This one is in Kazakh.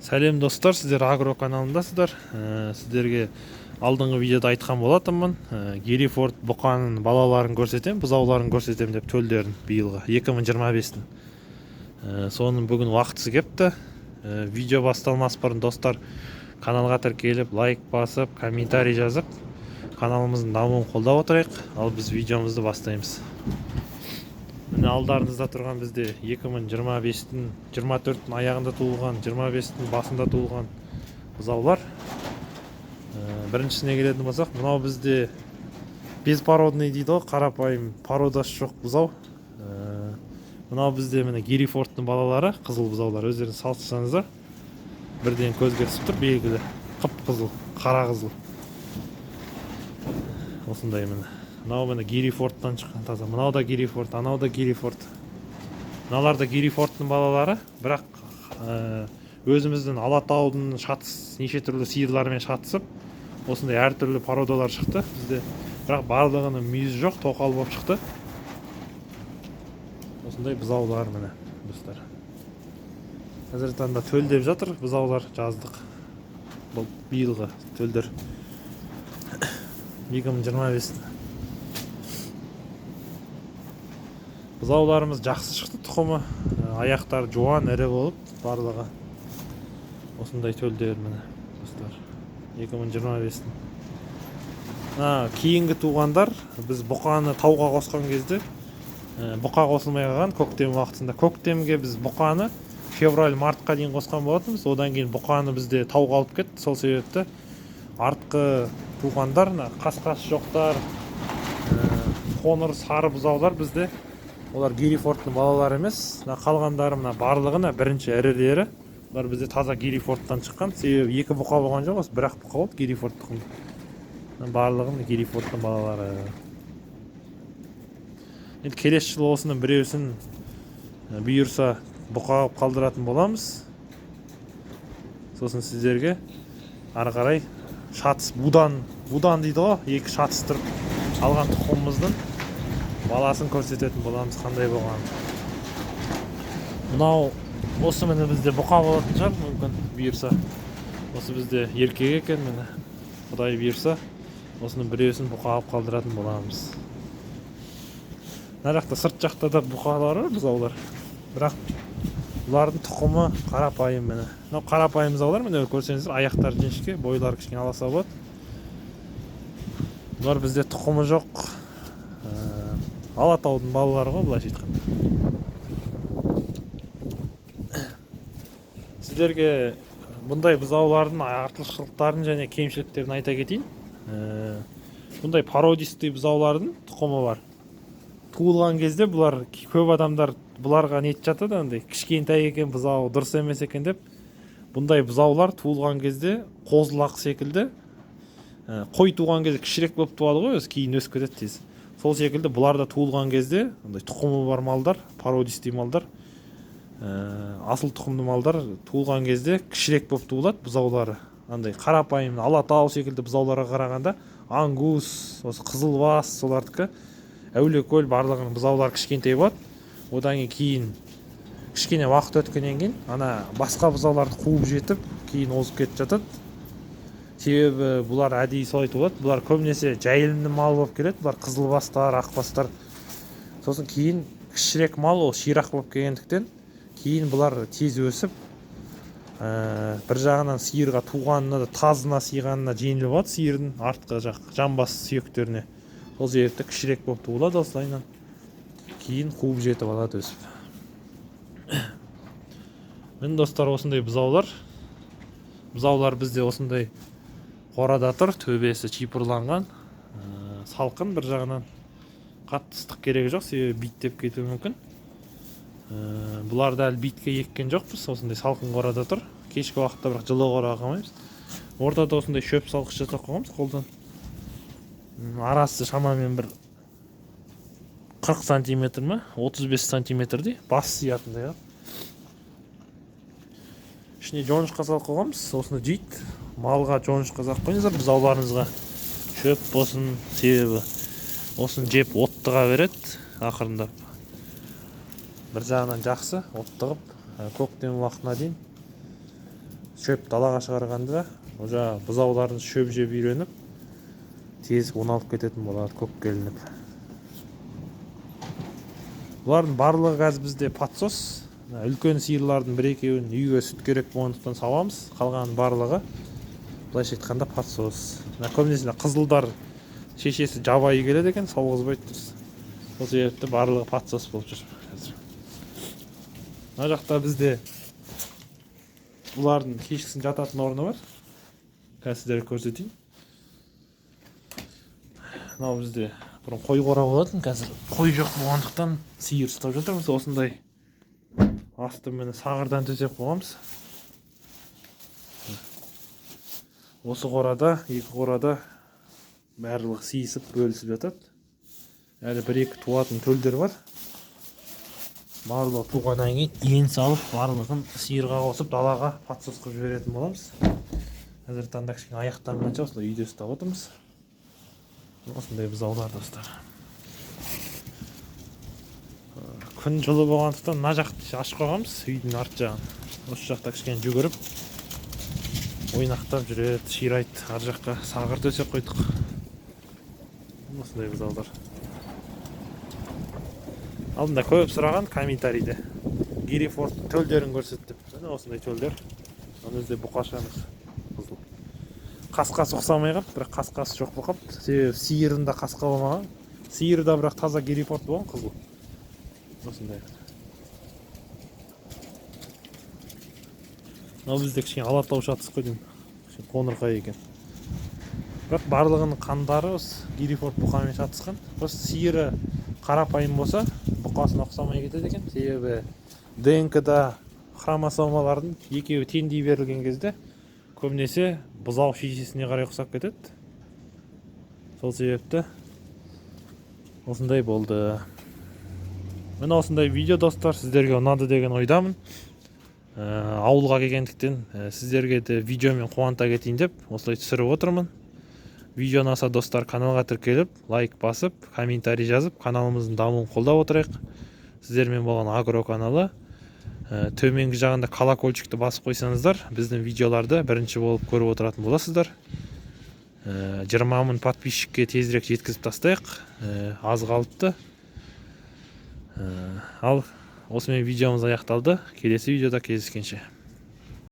Сәлем достар, сіздер Агро каналындасыздар. Сіздерге алдыңғы видеода айтқан болатынмын. Герефорд бұқаның балаларын көрсетем, бұзауларын көрсетем деп төлдерін биылғы 2025-тің. Соның бүгін уақытысы кепті. Видео басталмас бұрын достар каналға тіркеліп, лайк басып, комментарий жазып, каналымыздың дамуын қолдап отырайық. Ал біз видеомызды бастаймыз. Міне алдарыңызда тұрған бізде 2025-тің 24-тің аяғында туылған, 25-тің басында туылған бұзаулар. Біріншісіне келетін болсақ, мынау бізде безпородный дейді ғой, қарапайым породасы жоқ бұзау. Мынау бізде міне Герефордтың балалары, қызыл бұзаулар. Өздеріңіз салыстырсаңыздар, бірден көзге түсіп тұр, белгілі қып-қызыл, қара қызыл. Осындай міне. Мынау міне Герефордтан шыққан таза. Мынау да Герефорд, анау да Герефорд. Мыналар да Герефордтың балалары, бірақ өзіміздің Алатаудың шатыс неше түрлі сиырлармен шатысып, осындай әртүрлі породалар шықты бізде. Бірақ барлығының мүйізі жоқ, тоқал болып шықты. Осындай бұзаулар міне достар. Қазіргі таңда төлдеп жатыр бұзаулар, жаздық. Бұл биылғы төлдер 2025. Бұзауларымыз жақсы шықты, тұқымы, аяқтар жуан, ірі болып, барлығы осындай төлдер міне достар 2025-тің. Кейінгі туғандар біз бұқаны тауға қосқан кезде, бұқа қосылмай қалған көктем уақытында. Көктемге біз бұқаны февраль-мартқа дейін қосқан болатынбыз. Одан кейін бұқаны бізде тауға алып кетті. Сол себепті артқы туғандар, қасқасы жоқтар, қоңыр сары бұзаулар бізде, олар Герефордтың балалары емес. Қалғандары барлығына бірінші ірілері. Олар бізде таза Герефордтан шыққан. Себебі екі бұқа болған жоқ, осы бір-ақ бұқа болды Герефорд тұқымды. Барлығын Герефордтың балалары. Енді келесі жылы осының біреусін бұйырса бұқа қалдыратын боламыз. Сосын сіздерге ары қарай шатыс будан дейді ғой, екі шатыстырып алған тұқымымыздың баласын көрсететін боламыз, қандай болған. Мынау осы міне бізде бұқа болатын шығар, мүмкін бұйырса. Осы бізде еркек екен, міне Құдай бұйырса осының біреусін бұқа алып қалдыратын боламыз. Мына жақта сырт жақта да бұқалары бұзаулар, бірақ бұлардың тұқымы қарапайым міне. Мынау қарапайым бұзаулар, міне көрсеңіздер, аяқтар жіңішке, бойлары кішкене аласа болады. Бұлар бізде тұқымы жоқ, Алатаудың балалары ғой, былайша айтқанда. Сіздерге бұндай бұзаулардың артықшылықтарын және кемшіліктерін айта кетейін. Бұндай пародисті бұзаулардың тұқымы бар. Туылған кезде бұлар көп адамдар бұларға нетіп жатады, андай кішкентай екен бұзау, дұрыс емес екен деп. Бұндай бұзаулар туылған кезде қозылақ секілді, қой туған кезде кішірек болып туады ғой, кейін өсіп кетеді тез. Сол секілді бұлар да туылған кезде тұқымы бар малдар, пародисті малдар, асыл тұқымды малдар туылған кезде кішірек болып туылады бұзаулары. Андай қарапайым Алатау секілді бұзауларға қарағанда ангус, осы қызылбас, солардікі әулиекөл барлығының бұзаулар кішкентай болады. Одан кейін кішкене уақыт өткеннен кейін ана басқа бұзауларды қуып жетіп, кейін озып кетіп жатады. Себебі бұлар әдейі солай туылады. Бұлар көбінесе жайылымды мал болып келеді. Бұлар қызылбастар, ақбастар. Сосын кейін кішірек мал, ол ширақ болып келгендіктен кейін бұлар тез өсіп, бір жағынан сиырға туғанына да тазына сыйғанына жеңіл болады, сиырдың артқы жамбас сүйектеріне. Сол себепті кішірек болып туылады, осылайынан кейін қуып жетіп алады өсіп. Міне достар, осындай бұзаулар. Бұзаулар бізде осындай қорада тұр, төбесі чипырланған, салқын, бір жағынан қатты ыстық керегі жоқ, себебі биттеп кетуі мүмкін. Бұларды әлі битке еккен жоқпыз, осындай салқын қорада тұр. Кешкі уақытта бірақ жылы қораға қамаймыз. Ортада осындай шөп салғыш жасап қойғанбыз қолдан. Арасы шамамен бір 40 сантиметр ма, 35 сантиметрдей бас сиятындай. Ішіне жоңышқа салып қойғанбыз, осыны жейді. Малға жоңышқа салып қойыңыздар, бұзауларыңызға шөп болсын, себебі осын жеп оттыға береді ақырындап. Бір жағынан жақсы, оттығып көктем уақытына дейін шөп далаға шығарғанда уже бұзаулардың шөп жеп үйреніп тез оңалып кететін болады көкке ілініп. Бұлардың барлығы қазір бізде подсос. Үлкен сиырлардың бір-екеуін үйге сүт керек болғандықтан саламыз. Қалған барлығы былайша айтқанда подсос. Көбінесе қызылдар шешесі жабайы келеді екен, сауғызбайды дұрыс. Сол себепті барлығы подсос болып жүр қазір. Мына жақта бізде бұлардың кешкісін жататын орны бар. Қазір сіздерге көрсетейін. Мынау бізде бұрын қой қора болатын, қазір қой жоқ болғандықтан сиыр ұстап жатырмыз. Осындай астымен сағырдан төсеп қойғанбыз. Осы қорада, екі қорада барлығы сиысып бөлісіп жатады. Әлі бір-екі туатын төлдер бар. Барлығы туғаннан кейін ен салып, барлығын сиырға қосып далаға подсос қылып жіберетін боламыз. Қазір таңда кішкене аяқтанғанша осылай үйде ұстап отырмыз. Осындай бұзаулар достар. Күн жылы болғандықтан мына жақты ашып қойғанбыз, үйдің арт жағын. Осы жақта кішкене жүгіріп ойнақтап жүреді, ширайды. Ар жаққа сағыр төсеп қойдық. Осындай бұзаулар. Алдында көп сұраған комментарийде Герефордтың төлдерін көрсетіп. Осындай төлдер. Оның өзде бұқашамыз қызыл. Қасқасы ұқсамай қап, бірақ қасқасы жоқ болып қап. Себебі сиырында қасқа болмаған. Сиырда бірақ таза Герефорд болған қызыл. Осындай. Ал бізде кішкене алатау шатыс қой деймін. Кішкене қоңырқай екен. Бірақ барлығының қандары осы Герефорд бұқамен шатысқан. Осы сиыры қарапайым болса, бұқасына ұқсамай кетеді екен. Себебі ДНК-да хромосомалардың екеуі теңдей берілген кезде көбінесе бұзау шешесіне қарай ұқсап кетеді. Сол себепті осындай болды. Міне осындай видео достар, сіздерге ұнады деген ойдамын. Ауылға келгендіктен сіздерге де видеомен қуанта кетейін деп осылай түсіріп отырмын. Видео ұнаса достар, каналға тіркеліп, лайк басып, комментарий жазып, каналымыздың дамуын қолдап отырайық. Сіздермен болған Агро каналы. Төменгі жағында колокольчикті басып қойсаңыздар, біздің видеоларды бірінші болып көріп отыратын боласыздар. 20 000 подписчикке тезірек жеткізіп тастайық. Аз қалыпты. Ал осымен видеомыз аяқталды. Келесі видеода кездескенше.